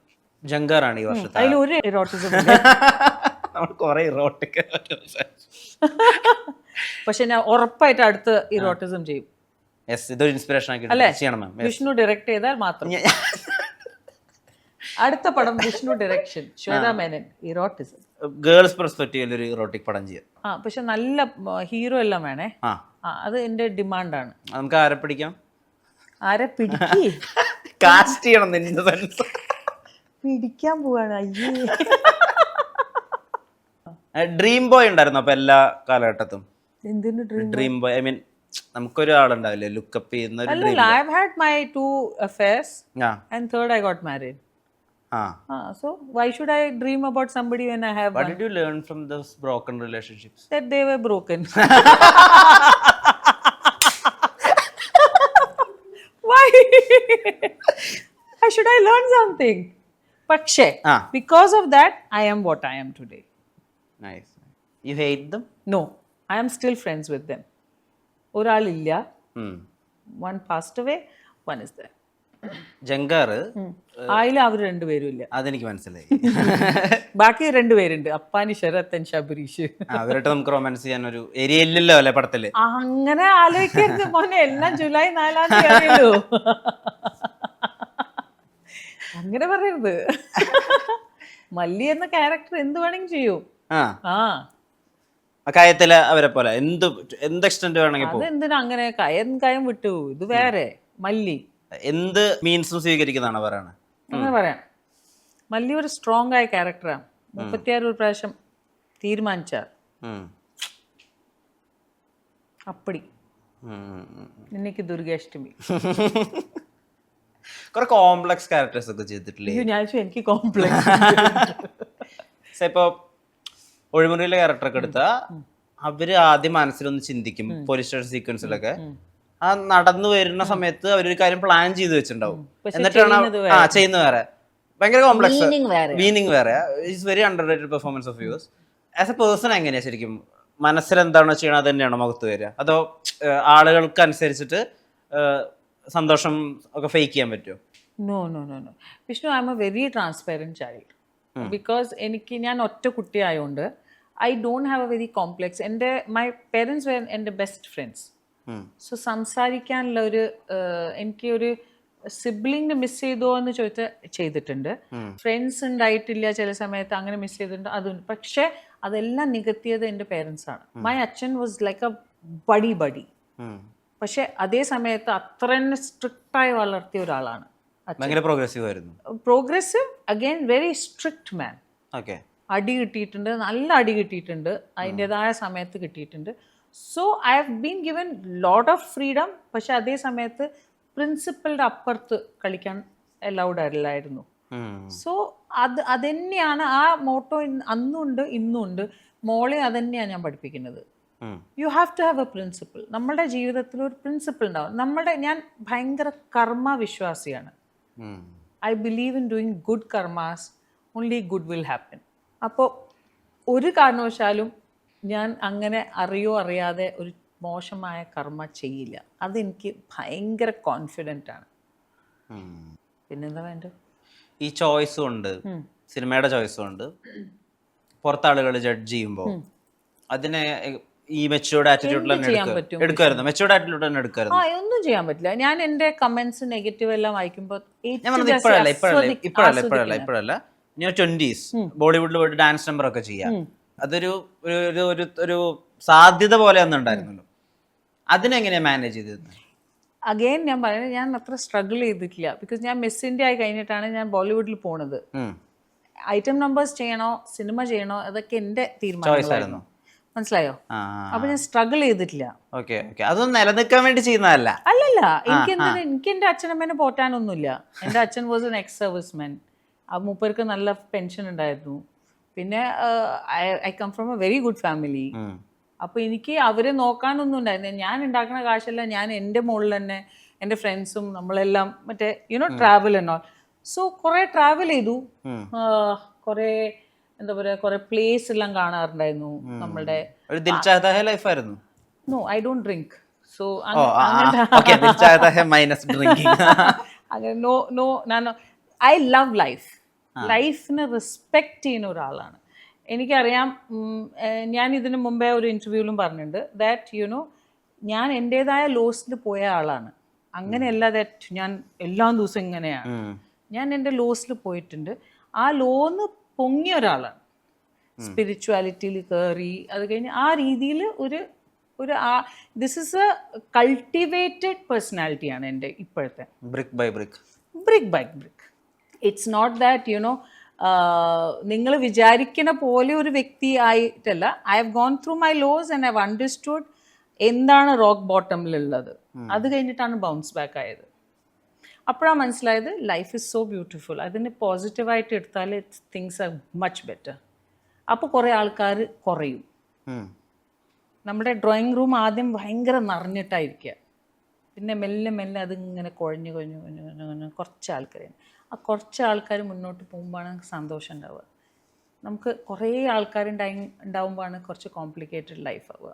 Speaker 1: ജങ്കാറാണ് ഈ വർഷത്തെ.
Speaker 2: അതിലൊരു എറോട്ടിസം പക്ഷെ ഞാൻ ഉറപ്പായിട്ട് അടുത്ത് ഇറോട്ടിസം ചെയ്യും. അല്ലേ? വിഷ്ണു ഡയറക്ട് ചെയ്താൽ മാത്രം. അടുത്ത പടം വിഷ്ണു ഡയറക്ഷൻ, ശ്വേതാ മേനൻ, ഇറോട്ടിസം.
Speaker 1: ഗേൾസ് പെർസ്പെക്റ്റീവിൽ ഒരു ഇറോട്ടിക് പടം ചെയ്യാം.
Speaker 2: പക്ഷെ നല്ല ഹീറോ എല്ലാം വേണേ. അത് എന്റെ ഡിമാൻഡാണ്.
Speaker 1: നമുക്ക് ആരെ പിടിക്കാം?
Speaker 2: ആരെ പിടിക്കേ?
Speaker 1: കാസ്റ്റ് ചെയ്യണം.
Speaker 2: പിടിക്കാൻ പോവാണ്. അയ്യേ,
Speaker 1: ഡ്രീം ബോയ് ഉണ്ടായിരുന്നു അപ്പൊ എല്ലാ കാലഘട്ടത്തും?
Speaker 2: എന്തിനു
Speaker 1: ഡ്രീം ബോയ്? ഐ മീൻ നമുക്കൊരു ആളുണ്ടാവില്ലേ ലുക്കപ്പ് ചെയ്യുന്ന?
Speaker 2: I have had my 2 affairs and third I got married. So why should I dream about somebody when I have
Speaker 1: What did you learn from those broken relationships?
Speaker 2: That they were broken. Why? Should I learn something? പക്ഷേ because of that I am what I am today.
Speaker 1: Nice. You hate them?
Speaker 2: No, I am still friends with them. ഒരാളില്ല. One passed away, one is there.
Speaker 1: ജങ്കാർ
Speaker 2: ആയില്ല. അവർ രണ്ടുപേരും ഇല്ല.
Speaker 1: അതെനിക്ക് മനസ്സിലായി.
Speaker 2: ബാക്കി രണ്ടുപേരുണ്ട്, അപ്പാനി, ശരത്തൻ, ശബരീഷ്.
Speaker 1: അവരായിട്ട് നമുക്ക് റൊമാൻസ് ചെയ്യാൻ ഒരു ഏരിയ ഇല്ലല്ലോ അല്ലെ പടത്തില്?
Speaker 2: അങ്ങനെ ആലോചിക്കരുത് മോനെ. എല്ലാം ജൂലൈ 4 അറിയല്ലോ. അങ്ങനെ പറയരുത്. മല്ലി എന്ന ക്യാരക്ടർ എന്ത് വേണമെങ്കിൽ ചെയ്യും.
Speaker 1: കയത്തില് അവരെ പോലെ എന്ത് എക്സ്റ്റന്റ് വേണമെങ്കിൽ.
Speaker 2: അതെന്തിനാ അങ്ങനെ കയം വിട്ടു? ഇത് വേറെ. മല്ലി
Speaker 1: എന്ത് മീൻസും സ്വീകരിക്കുന്നതാണ് പറയണത്.
Speaker 2: അങ്ങനെ പറയാം. മല്ലി ഒരു സ്ട്രോങ് ആയ ക്യാരക്ടറാണ്. 36 പ്രാവശ്യം തീരുമാനിച്ചാൽ അപ്പടി എനിക്ക് ദുർഗാഷ്ടമി.
Speaker 1: കുറെ കോംപ്ലക്സ് ക്യാരക്ടേഴ്സ് ഒക്കെ ചെയ്തിട്ടില്ലേ?
Speaker 2: ഞാൻ എനിക്ക് കോംപ്ലക്സ്.
Speaker 1: ഇപ്പൊ ഒഴിമുറിയിലെ ക്യാരക്ടറൊക്കെ എടുത്താൽ അവര് ആദ്യം മനസ്സിലൊന്ന് ചിന്തിക്കും. പോലീസ് സ്റ്റേഷൻ സീക്വൻസിലൊക്കെ ആ നടന്നു വരുന്ന സമയത്ത് അവരൊരു കാര്യം പ്ലാൻ ചെയ്ത് വെച്ചിട്ടുണ്ടാവും. എന്നിട്ടാണ് ചെയ്യുന്നത് വേറെ. ഭയങ്കര കോംപ്ലക്സ്, മീനിങ് വേറെ. It's very underrated performance of use. As A person എങ്ങനെയാ ശരിക്കും മനസ്സിൽ എന്താണോ ചെയ്യണത് അത് തന്നെയാണോ മുഖത്ത് വരിക? അതോ ആളുകൾക്ക് അനുസരിച്ചിട്ട് സന്തോഷം ഒക്കെ ഫേക്ക് ചെയ്യാൻ പറ്റുമോ?
Speaker 2: No no no no Vishnu, I am a very transparent child. Because ഞാൻ ഒറ്റ കുട്ടിയായതുകൊണ്ട് I don't have a very complex. My parents were എൻ്റെ ബെസ്റ്റ് ഫ്രണ്ട്സ്. സോ സംസാരിക്കാനുള്ള എനിക്കൊരു സിബ്ലിങ്ങിനെ മിസ് ചെയ്തോ എന്ന് ചെയ്തിട്ടുണ്ട്. ഫ്രണ്ട്സ് ഉണ്ടായിട്ടില്ല ചില സമയത്ത്, അങ്ങനെ മിസ് ചെയ്തിട്ടുണ്ട്. അതുണ്ട്. പക്ഷെ അതെല്ലാം നികത്തിയത് എൻ്റെ പേരൻസ് ആണ്. മൈ അച്ഛൻ വാസ് ലൈക്ക് എ ബഡി. പക്ഷെ അതേ സമയത്ത് അത്ര തന്നെ സ്ട്രിക്റ്റായി വളർത്തിയ ഒരാളാണ്.
Speaker 1: പ്രോഗ്രസീവ് ആയിരുന്നു.
Speaker 2: പ്രോഗ്രസീവ്, അഗൈൻ വെരി സ്ട്രിക്റ്റ് മാൻ. അടി കിട്ടിയിട്ടുണ്ട്, നല്ല അടി കിട്ടിയിട്ടുണ്ട്, അതിൻ്റെതായ സമയത്ത് കിട്ടിയിട്ടുണ്ട്. So I have been given lot of freedom. പക്ഷെ അതേ സമയത്ത് പ്രിൻസിപ്പളിൻ്റെ അപ്പുറത്ത് കളിക്കാൻ അലൗഡ് അല്ലായിരുന്നു. സോ അതന്നെയാണ് ആ മോട്ടോ. അന്നും ഉണ്ട് ഇന്നും ഉണ്ട്. മോളെ അതന്നെയാണ് ഞാൻ പഠിപ്പിക്കുന്നത്. You have to have a principle. നമ്മുടെ ജീവിതത്തിൽ ഒരു പ്രിൻസിപ്പിൾ ഉണ്ടാവും. ഞാൻ ഭയങ്കര കർമ്മ വിശ്വാസിയാണ്. I believe in doing good karmas, only good will happen. അപ്പോൾ ഒരു കാരണവശാലും ഞാൻ അങ്ങനെ അറിയോ അറിയാതെ ഒരു മോശമായ കർമ്മ ചെയ്യില്ല. അതെനിക്ക് ഭയങ്കര കോൺഫിഡൻ്റ് ആണ്. പിന്നെന്താ വേണ്ടത്?
Speaker 1: ഈ ചോയ്സും ഉണ്ട്, സിനിമയുടെ ചോയ്സും ഉണ്ട്. പുറത്താളുകൾ ജഡ്ജ് ചെയ്യുമ്പോൾ അതിനെ ഈ മെച്ചൂർഡ് ആറ്റിറ്റ്യൂഡിൽ എടുക്കായിരുന്നു. മെച്ചൂർഡ് ആറ്റിറ്റ്യൂഡ് തന്നെ എടുക്കായിരുന്നു.
Speaker 2: ഒന്നും ചെയ്യാൻ പറ്റില്ല. ഞാൻ എൻ്റെ കമന്റ്സ് നെഗറ്റീവ് എല്ലാം വായിക്കുമ്പോൾ
Speaker 1: ഇപ്പോഴല്ല ഞാൻ 20s ബോളിവുഡിൽ പോയിട്ട് ഡാൻസ് നമ്പർ ഒക്കെ ചെയ്യാം. അതൊരു ഒരു സാധ്യത പോലെ ഒന്നും ഉണ്ടായിരുന്നല്ലോ. അതിനെങ്ങനെയാ മാനേജ് ചെയ്തത്?
Speaker 2: അഗെയിൻ ഞാൻ പറയുന്നത്, ഞാൻ അത്ര സ്ട്രഗിൾ ചെയ്തിട്ടില്ല. ബിക്കോസ് ഞാൻ മിസ് ഇന്ത്യ ആയി കഴിഞ്ഞിട്ടാണ് ഞാൻ ബോളിവുഡിൽ പോണത്. ഐറ്റം നമ്പേഴ്സ് ചെയ്യണോ സിനിമ ചെയ്യണോ അതൊക്കെ എൻ്റെ തീരുമാനമായിരുന്നു. മനസ്സിലായോ? അപ്പൊ ഞാൻ സ്ട്രഗിൾ ചെയ്തിട്ടില്ല.
Speaker 1: അതൊന്നും നിലനിൽക്കാൻ വേണ്ടി ചെയ്യുന്നതല്ല.
Speaker 2: അല്ലല്ല, എനിക്ക് എൻ്റെ അച്ഛനമ്മേനെ പോറ്റാനൊന്നുമില്ല. എൻ്റെ അച്ഛൻ വാസ് എൻ എക്സ് സർവീസ്മാൻ. ആ മൂപ്പർക്ക് നല്ല പെൻഷൻ ഉണ്ടായിരുന്നു. പിന്നെ I come from a very good family. അപ്പൊ എനിക്ക് അവരെ നോക്കാനൊന്നും ഉണ്ടായിരുന്നു. ഞാൻ ഉണ്ടാക്കുന്ന കാശല്ല, ഞാൻ എൻ്റെ മുകളിൽ തന്നെ എൻ്റെ ഫ്രണ്ട്സും നമ്മളെല്ലാം മറ്റേ ട്രാവൽ എന്നോ. സോ കുറെ ട്രാവൽ ചെയ്തു. കുറെ എന്താ പറയാ, കുറെ പ്ലേസ് എല്ലാം കാണാറുണ്ടായിരുന്നു. നമ്മളുടെ no I don't drink. So no I love life. ലൈഫിനെ റെസ്പെക്ട് ചെയ്യുന്ന ഒരാളാണ്. എനിക്കറിയാം, ഞാൻ ഇതിനു മുമ്പേ ഒരു ഇൻ്റർവ്യൂവിലും പറഞ്ഞിട്ടുണ്ട് ദാറ്റ് ഞാൻ എൻ്റെതായ ലോസിൽ പോയ ആളാണ്. അങ്ങനെയല്ല ദാറ്റ് ഞാൻ എല്ലാ ദിവസവും ഇങ്ങനെയാണ്. ഞാൻ എൻ്റെ ലോസിൽ പോയിട്ടുണ്ട്. ആ ലോന്ന് പൊങ്ങിയ ഒരാളാണ്. സ്പിരിച്വാലിറ്റിയിൽ കയറി അത് കഴിഞ്ഞ് ആ രീതിയിൽ ഒരു ദിസ് ഇസ് എ കൾട്ടിവേറ്റഡ് പേഴ്സണാലിറ്റിയാണ് എൻ്റെ ഇപ്പോഴത്തെ.
Speaker 1: Brick by brick.
Speaker 2: It's not that നിങ്ങൾ വിചാരിക്കുന്ന പോലെ ഒരു വ്യക്തി ആയിട്ടല്ല. I have gone through my loss and I have understood എന്താണ് റോക്ക് ബോട്ടമിലുള്ളത്. അത് കഴിഞ്ഞിട്ടാണ് ബൗൺസ് ബാക്ക് ആയത്. അപ്പോഴാണ് മനസ്സിലായത് ലൈഫ് ഇസ് സോ ബ്യൂട്ടിഫുൾ. അതിന് പോസിറ്റീവായിട്ട് എടുത്താൽ തിങ്സ് ആർ മച്ച് ബെറ്റർ. അപ്പോൾ കുറേ ആൾക്കാർ കുറയും. നമ്മുടെ ഡ്രോയിങ് റൂം ആദ്യം ഭയങ്കര നിറഞ്ഞിട്ടായിരിക്കുക. പിന്നെ മെല്ലെ മെല്ലെ അതിങ്ങനെ കുഴഞ്ഞു കുറച്ച് ആൾക്കാർ. ആ കുറച്ച് ആൾക്കാർ മുന്നോട്ട് പോകുമ്പോഴാണ് നമുക്ക് സന്തോഷം ഉണ്ടാവുക. നമുക്ക് കുറേ ഉണ്ടാവുമ്പോഴാണ് കുറച്ച് കോംപ്ലിക്കേറ്റഡ് ലൈഫ് ആവുക.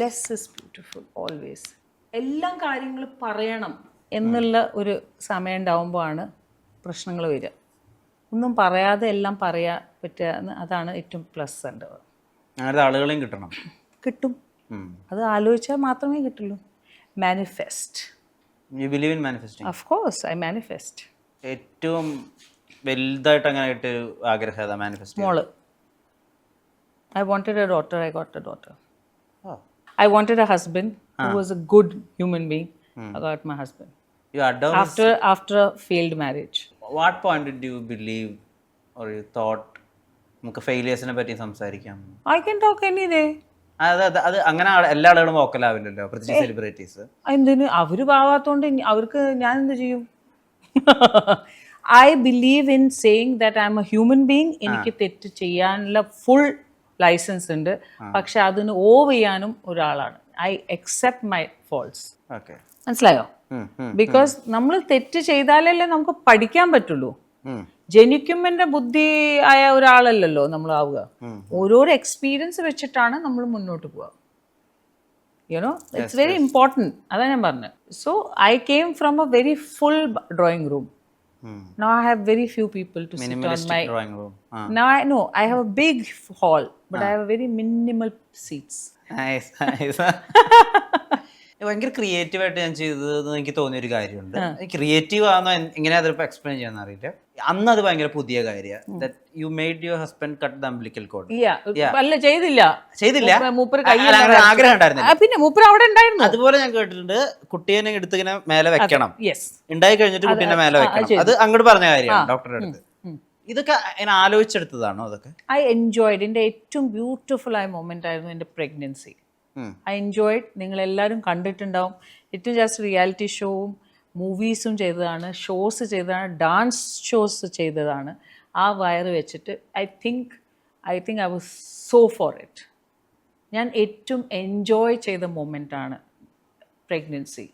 Speaker 2: Less is beautiful always. എല്ലാ കാര്യങ്ങളും പറയണം എന്നുള്ള ഒരു സമയം ഉണ്ടാവുമ്പോഴാണ് പ്രശ്നങ്ങൾ വരിക. ഒന്നും പറയാതെ എല്ലാം പറയാൻ പറ്റുക, അതാണ് ഏറ്റവും പ്ലസ് ഉണ്ടാവുക.
Speaker 1: ആളുകളെയും കിട്ടും.
Speaker 2: അത് ആലോചിച്ചാൽ മാത്രമേ കിട്ടുള്ളൂ. Manifest.
Speaker 1: You believe in manifesting?
Speaker 2: Of course, I manifest.
Speaker 1: ഏറ്റവും വലുതായിട്ട് അങ്ങനെ ആഗ്രഹം മാനിഫെസ്റ്റ്?
Speaker 2: മോള്. I wanted a daughter, I got a daughter. I wanted a husband who was a good human being. I got my husband.
Speaker 1: You adore
Speaker 2: after a failed marriage.
Speaker 1: What point did you believe or you thought നമുക്ക് ഫെയിലിയേഴ്സിനെ പറ്റി സംസാരിക്കാം?
Speaker 2: I can talk any day.
Speaker 1: അത് അങ്ങനെ എല്ലാ ആളുകളും വോക്കലാവില്ലല്ലോ, പ്രത്യേകിച്ച് celebrities.
Speaker 2: എന്തിന്? അവര് പാവാത്തോണ്ട് അവർക്ക് ഞാൻ എന്ത് ചെയ്യും? I believe in saying that I am A human being. എനിക്ക് തെറ്റ് ചെയ്യാനുള്ള ഫുൾ ലൈസൻസ് ഉണ്ട്. പക്ഷെ അതിന് ഓവ് ചെയ്യാനും ഒരാളാണ്. I accept my faults. മനസ്സിലായോ? ബിക്കോസ് നമ്മൾ തെറ്റ് ചെയ്താലല്ലേ നമുക്ക് പഠിക്കാൻ പറ്റുള്ളൂ. ജനിക്കുമ്പോ ബുദ്ധി ആയ ഒരാളല്ലല്ലോ നമ്മൾ ആവുക. ഓരോരോ എക്സ്പീരിയൻസ് വെച്ചിട്ടാണ് നമ്മൾ മുന്നോട്ട് പോവുക. It's very important. അതാണ് ഞാൻ പറഞ്ഞത്. So I came from a very full drawing room. Now I have very few people to sit on my
Speaker 1: drawing room.
Speaker 2: Now I have a big hall, but I have a very minimal seats.
Speaker 1: Nice. ഭയങ്കര creative ആയിട്ട് ഞാൻ ചെയ്തതെന്ന് എനിക്ക് തോന്നിയൊരു കാര്യമുണ്ട്. Creative ആണോ എങ്ങനെ അതിപ്പോ എക്സ്പ്ലെയിൻ ചെയ്യാൻ അറിയില്ല. അന്ന് അത് ഭയങ്കര പുതിയ കാര്യമാണ്. That you made your husband cut the umbilical cord.
Speaker 2: അല്ല, ചെയ്തില്ല.
Speaker 1: ആഗ്രഹം ഉണ്ടായിരുന്നില്ല.
Speaker 2: പിന്നെ മൂപ്പർ അവിടെ ഉണ്ടായിരുന്നു.
Speaker 1: അതുപോലെ ഞാൻ കേട്ടിട്ടുണ്ട്, കുട്ടീനെ എടുത്ത് ഇങ്ങനെ മേലെ വെക്കണം. ഉണ്ടായി കഴിഞ്ഞിട്ട് കുട്ടീനെ മേലെ വെക്കണം. അത് അങ്ങോട്ട് പറഞ്ഞ കാര്യമാണ് ഡോക്ടറുടെ അടുത്ത്. ഇതൊക്കെ അതിനെ ആലോചിച്ചെടുത്തതാണോ അതൊക്കെ?
Speaker 2: I enjoyed. എൻ്റെ ഏറ്റവും ബ്യൂട്ടിഫുൾ ആയ മൊമെൻ്റ് ആയിരുന്നു എൻ്റെ പ്രഗ്നൻസി. I enjoyed. നിങ്ങളെല്ലാവരും കണ്ടിട്ടുണ്ടാവും. ഏറ്റവും ജാസ്റ്റ് റിയാലിറ്റി ഷോവും മൂവീസും ചെയ്തതാണ്, ഷോസ് ചെയ്തതാണ്, ഡാൻസ് ഷോസ് ചെയ്തതാണ്. ആ വയറ് വെച്ചിട്ട് I think I was so for it. ഞാൻ ഏറ്റവും എൻജോയ് ചെയ്ത മൊമെൻ്റാണ് പ്രഗ്നൻസി.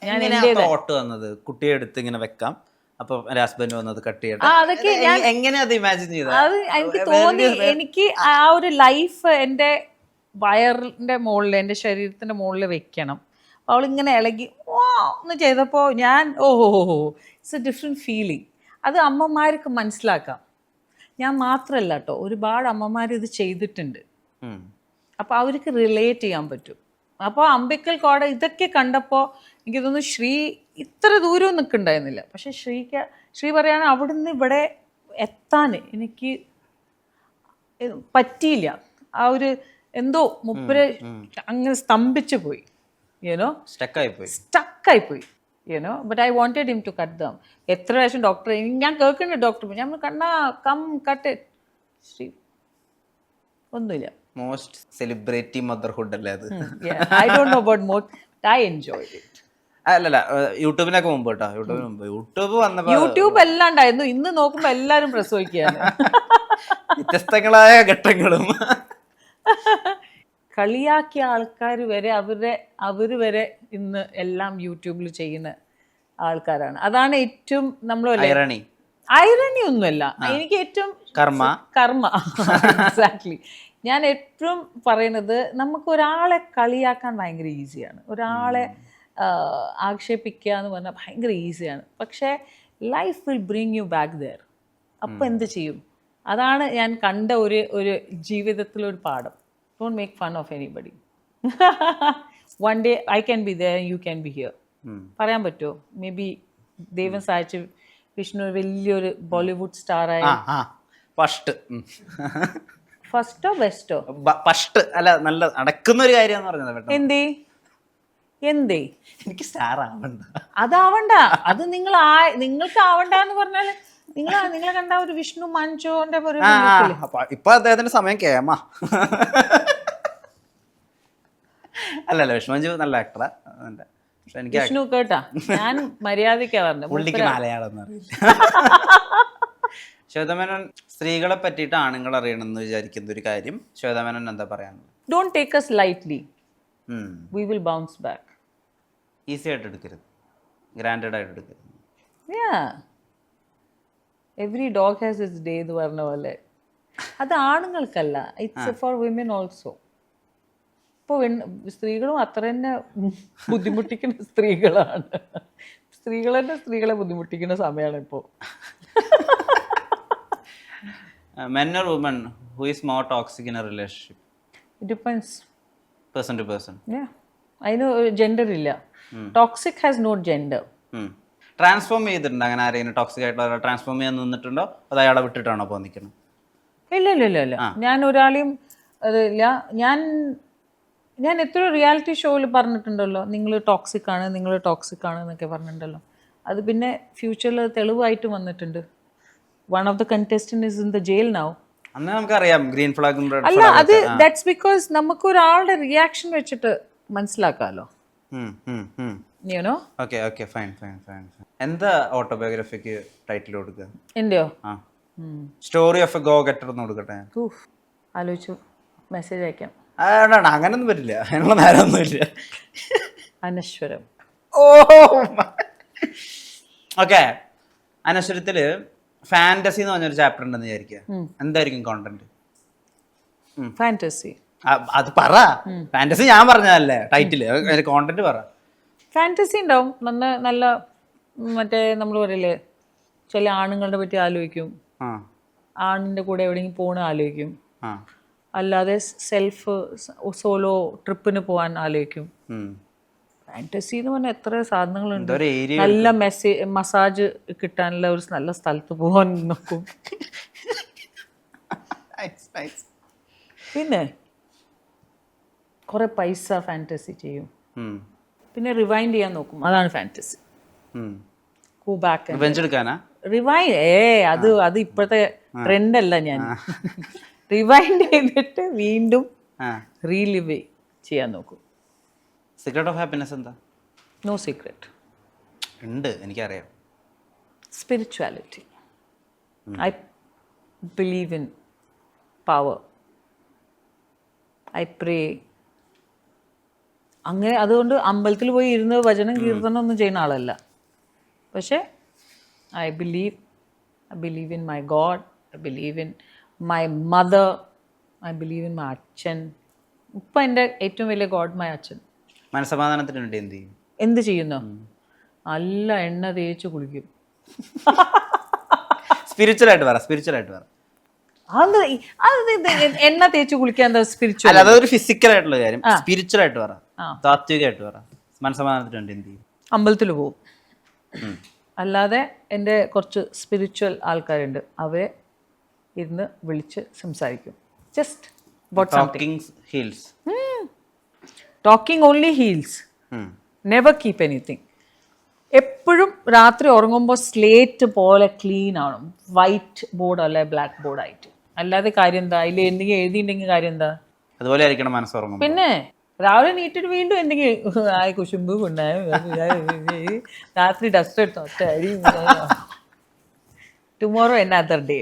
Speaker 2: ഞാൻ
Speaker 1: തോട്ട് വന്നത് കുട്ടിയെ എടുത്ത് ഇങ്ങനെ വെക്കാം, അപ്പൊ ഹസ്ബൻഡ് വന്നത് കട്ട് ചെയ്യട്ടെ,
Speaker 2: അതൊക്കെ
Speaker 1: എങ്ങനെ അത് ഇമാജിൻ ചെയ്ത?
Speaker 2: അത് എനിക്ക് തോന്നി, എനിക്ക് ആ ഒരു ലൈഫ് എൻ്റെ വയറിൻ്റെ മുകളിൽ, എൻ്റെ ശരീരത്തിൻ്റെ മുകളിൽ വെക്കണം. അവളിങ്ങനെ ഇളകി ഓ എന്ന് ചെയ്തപ്പോൾ ഞാൻ ഇറ്റ്സ് എ ഡിഫറെൻറ്റ് ഫീലിംഗ്. അത് അമ്മമാർക്ക് മനസ്സിലാക്കാം. ഞാൻ മാത്രമല്ല കേട്ടോ, ഒരുപാട് അമ്മമാർ ഇത് ചെയ്തിട്ടുണ്ട്. അപ്പോൾ അവർക്ക് റിലേറ്റ് ചെയ്യാൻ പറ്റും. അപ്പോൾ അംബിക്കൽ കോട ഇതൊക്കെ കണ്ടപ്പോൾ എനിക്ക് തോന്നുന്നു ശ്രീ ഇത്ര ദൂരം നിൽക്കുന്നുണ്ടായിരുന്നില്ല. പക്ഷെ ശ്രീ പറയാണ് അവിടുന്ന് ഇവിടെ എത്താൻ എനിക്ക് പറ്റിയില്ല. ആ ഒരു എന്തോ മുപ്പര് അങ്ങനെ സ്തംഭിച്ചു പോയി, യുനോ, സ്റ്റക്കായി പോയി, you know. But I wanted him to cut them. എത്ര പ്രാവശ്യം ഡോക്ടർ, ഞാൻ കേൾക്കുന്നുണ്ട് ഡോക്ടർ, ഞാൻ കണ്ണാ കം കട്ട് ഇറ്റ്. ശ്രീ ഒന്നുമില്ല.
Speaker 1: മോസ്റ്റ് സെലിബ്രിറ്റി മദർഹുഡ് അല്ലേ അത്?
Speaker 2: I don't know about more, I enjoyed it.
Speaker 1: അല്ലല്ല, യൂട്യൂബിനൊക്കെ മുമ്പ് കേട്ടോ, യൂട്യൂബ് വന്നപ്പോ
Speaker 2: യൂട്യൂബ് എല്ലാം ഉണ്ടായിരുന്നു. ഇന്ന് നോക്കുമ്പോ എല്ലാരും പ്രസവിക്കുകയാണ്.
Speaker 1: വ്യത്യസ്തങ്ങളായ ഘട്ടങ്ങളും.
Speaker 2: കളിയാക്കിയ ആൾക്കാർ വരെ അവര് വരെ ഇന്ന് എല്ലാം യൂട്യൂബിൽ ചെയ്യുന്ന ആൾക്കാരാണ്. അതാണ് ഏറ്റവും നമ്മൾ ഐറണി ഒന്നുമല്ല. എനിക്ക് ഏറ്റവും കർമ്മ എക്സാക്ട്ലി. ഞാൻ ഏറ്റവും പറയുന്നത്, നമുക്ക് ഒരാളെ കളിയാക്കാൻ ഭയങ്കര ഈസിയാണ്, ഒരാളെ ആക്ഷേപിക്കുക എന്ന് പറഞ്ഞാൽ ഭയങ്കര ഈസിയാണ്. പക്ഷേ life will bring you back there. അപ്പോൾ എന്ത് ചെയ്യും? അതാണ് ഞാൻ കണ്ട ഒരു ജീവിതത്തിലൊരു പാഠം. Don't make fun of anybody. One day I can be there, you can be here. പറയാൻ പറ്റുമോ? മേ ബി ദൈവം സഹായിച്ച് വിഷ്ണു വലിയൊരു ബോളിവുഡ് സ്റ്റാറായ ഫസ്റ്റോ ബെസ്റ്റോ
Speaker 1: ഫസ്റ്റ് അല്ല, നല്ല നടക്കുന്ന ഒരു കാര്യം പറഞ്ഞത്.
Speaker 2: എന്തേ
Speaker 1: എനിക്ക് സ്റ്റാർ ആവണ്ട,
Speaker 2: അതാവണ്ട, അത് നിങ്ങൾക്ക് ആവണ്ട എന്ന് പറഞ്ഞാൽ നിങ്ങളെ കണ്ട ഒരു വിഷ്ണു മഞ്ചോന്റെ
Speaker 1: ഇപ്പൊ അദ്ദേഹത്തിന്റെ സമയം കേമ. അല്ലല്ല, വിഷ്ണു മഞ്ചു നല്ല ആക്ടറാ.
Speaker 2: വിഷ്ണു കേട്ടാ, ഞാൻ മര്യാദക്കാ പറഞ്ഞു,
Speaker 1: പുള്ളിക്ക് മലയാളം അറിയില്ല. ശ്വേതമേനോൻ സ്ത്രീകളെ പറ്റിയിട്ട് ആണുങ്ങൾ അറിയണമെന്ന് വിചാരിക്കുന്ന ഒരു കാര്യം ശ്വേതമേനോൻ എന്താ പറയാനുള്ളത്?
Speaker 2: Don't take us lightly. We will bounce back.
Speaker 1: Easy ആയിട്ട് എടുക്കരുത്, ഗ്രാൻഡഡ് ആയിട്ട് എടുക്കരുത്.
Speaker 2: Yeah. Every dog has its day എന്ന് പറഞ്ഞ പോലെ. അത് ആണുങ്ങൾക്കല്ല, ഇറ്റ്സ് ഫോർ വിമൻ ഓൾസോ. ഇപ്പോൾ സ്ത്രീകളും അത്ര തന്നെ ബുദ്ധിമുട്ടിക്കുന്ന സ്ത്രീകളാണ്. സ്ത്രീകൾ തന്നെ സ്ത്രീകളെ ബുദ്ധിമുട്ടിക്കുന്ന സമയമാണ് ഇപ്പോൾ.
Speaker 1: Men or women who is more toxic in a relationship?
Speaker 2: It depends.
Speaker 1: Person to person.
Speaker 2: Yeah. അതിന് ജെൻഡർ ഇല്ല. Toxic has no gender.
Speaker 1: Transform ചെയ്തിട്ടുണ്ടോ അങ്ങനെ ആരെയും? ടോക്സിക് ആയിട്ടുള്ള ട്രാൻസ്ഫോം ചെയ്യാൻ നിന്നിട്ടുണ്ടോ? അത് അയാളെ വിട്ടിട്ടാണോ ഇപ്പോൾ നിൽക്കുന്നത്?
Speaker 2: ഇല്ല. ഞാൻ ഒരാളെയും അതില്ല. ഞാൻ എത്രയോ റിയാലിറ്റി ഷോയിൽ പറഞ്ഞിട്ടുണ്ടല്ലോ, നിങ്ങൾ ടോക്സിക് ആണ് എന്നൊക്കെ പറഞ്ഞിട്ടുണ്ടല്ലോ. അത് പിന്നെ ഫ്യൂച്ചറിൽ തെളിവായിട്ട് വന്നിട്ടുണ്ട്. One of the contestant is in the jail now.
Speaker 1: അന്ന് നമുക്കറിയാം ഗ്രീൻ ഫ്ലാഗും
Speaker 2: അല്ല, അത് ദാറ്റ്സ് ബിക്കോസ് നമുക്ക് ഒരാളുടെ റിയാക്ഷൻ വെച്ചിട്ട് മനസ്സിലാക്കാമല്ലോ.
Speaker 1: എന്താ ഓട്ടോബയോഗ്രഫിക്ക് ടൈറ്റിൽ കൊടുക്കുക?
Speaker 2: എന്റെയോ?
Speaker 1: Story of a go getter എന്ന് കൊടുക്കട്ടെ?
Speaker 2: ആലോചിച്ചു മെസ്സേജ് അയക്കാം.
Speaker 1: അങ്ങനൊന്നും പറ്റില്ല, അതിനുള്ള നേരമൊന്നുമില്ല.
Speaker 2: അനശ്വരം.
Speaker 1: ഓക്കെ, അനശ്വരത്തില് ഫാന്റസി എന്ന് പറഞ്ഞൊരു ചാപ്റ്റർ ഉണ്ടെന്ന് വിചാരിക്കുക. എന്തായിരിക്കും കോണ്ടന്റ്?
Speaker 2: ഫാന്റസി.
Speaker 1: അത് പറ. ഫാന്റസി ഞാൻ പറഞ്ഞതല്ലേ ടൈറ്റില്, കോണ്ടന്റ് പറ.
Speaker 2: ഫാന്റസി ഉണ്ടാവും. നല്ല മറ്റേ നമ്മൾ പറയില്ലേ, ചില ആണുങ്ങളുടെ പറ്റി ആലോചിക്കും, ആണിൻ്റെ കൂടെ എവിടെയെങ്കിലും പോകണ ആലോചിക്കും, അല്ലാതെ സെൽഫ് സോളോ ട്രിപ്പിന് പോകാൻ ആലോചിക്കും. ഫാന്റസി എന്ന് പറഞ്ഞാൽ എത്ര സാധനങ്ങളുണ്ട്. നല്ല മസാജ് കിട്ടാനുള്ള ഒരു നല്ല സ്ഥലത്ത് പോകാൻ നോക്കും. പിന്നെ കുറെ പൈസ ഫാന്റസി ചെയ്യും, പിന്നെ റിവൈൻഡ് ചെയ്യാൻ നോക്കും. അതാണ് ഫാന്റസി. Go back.
Speaker 1: റിവെഞ്ച് എടുക്കാനാ?
Speaker 2: റിവൈൻഡ് അത് ഇപ്പോഴത്തെ ട്രെൻഡ് അല്ല ഞാൻ. റിവൈൻഡ് ചെയ്തിട്ട് വീണ്ടും റീലിവ് ചെയ്യാൻ നോക്കും.
Speaker 1: സീക്രട്ട് ഓഫ് ഹാപ്പിനെസ് എന്താ?
Speaker 2: No secret.
Speaker 1: ഉണ്ട്, എനിക്കറിയാം.
Speaker 2: Spirituality. I believe in power. I pray. അങ്ങനെ അതുകൊണ്ട് അമ്പലത്തിൽ പോയി ഇരുന്ന് വചനം കീർത്തനം ഒന്നും ചെയ്യുന്ന ആളല്ല. പക്ഷേ I believe in my God. I believe in my mother. I believe in my അച്ഛൻ. ഇപ്പം എൻ്റെ ഏറ്റവും വലിയ ഗോഡ് മൈ അച്ഛൻ.
Speaker 1: മനസ്സമാധാനത്തിന് വേണ്ടി എന്ത് ചെയ്യും?
Speaker 2: എന്ത് ചെയ്യുന്നു? നല്ല എണ്ണ തേച്ച് കുളിക്കും.
Speaker 1: സ്പിരിച്വലായിട്ട് പറ.
Speaker 2: അത് എണ്ണ തേച്ച് കുളിക്കാൻ എന്താ സ്പിരിച്വൽ?
Speaker 1: അല്ല, അതൊരു ഫിസിക്കൽ ആയിട്ടുള്ള കാര്യം. സ്പിരിച്വൽ ആയിട്ട് പറ, താത്വികമായിട്ട് പറ. മനസ്സമാധാനത്തിന് വേണ്ടി എന്ത് ചെയ്യും?
Speaker 2: അമ്പലത്തിൽ പോവും. അല്ലാതെ എൻ്റെ കുറച്ച് സ്പിരിച്വൽ ആൾക്കാരുണ്ട്, അവരെ ഇരുന്ന് വിളിച്ച് സംസാരിക്കും. Just talking only heels. Never keep anything. എപ്പോഴും രാത്രി ഉറങ്ങുമ്പോൾ സ്ലേറ്റ് പോലെ ക്ലീൻ ആണ്, വൈറ്റ് ബോർഡ് അല്ലെ ബ്ലാക്ക് ബോർഡ് ആയിട്ട്. അല്ലാതെ കാര്യം എന്താ? അതിൽ എന്തെങ്കിലും എഴുതിയിട്ടുണ്ടെങ്കിൽ കാര്യം എന്താ?
Speaker 1: അതുപോലെ ആയിരിക്കണം മനസ്സുറങ്ങും.
Speaker 2: പിന്നെ രാവിലെ നീട്ടിട്ട് വീണ്ടും എന്തെങ്കിലും ആയ കുശുമ്പ് കൊണ്ടായ രാത്രി ഡസ്റ്റ് എടുത്തോ ടുമോറോ അനദർ ഡേ.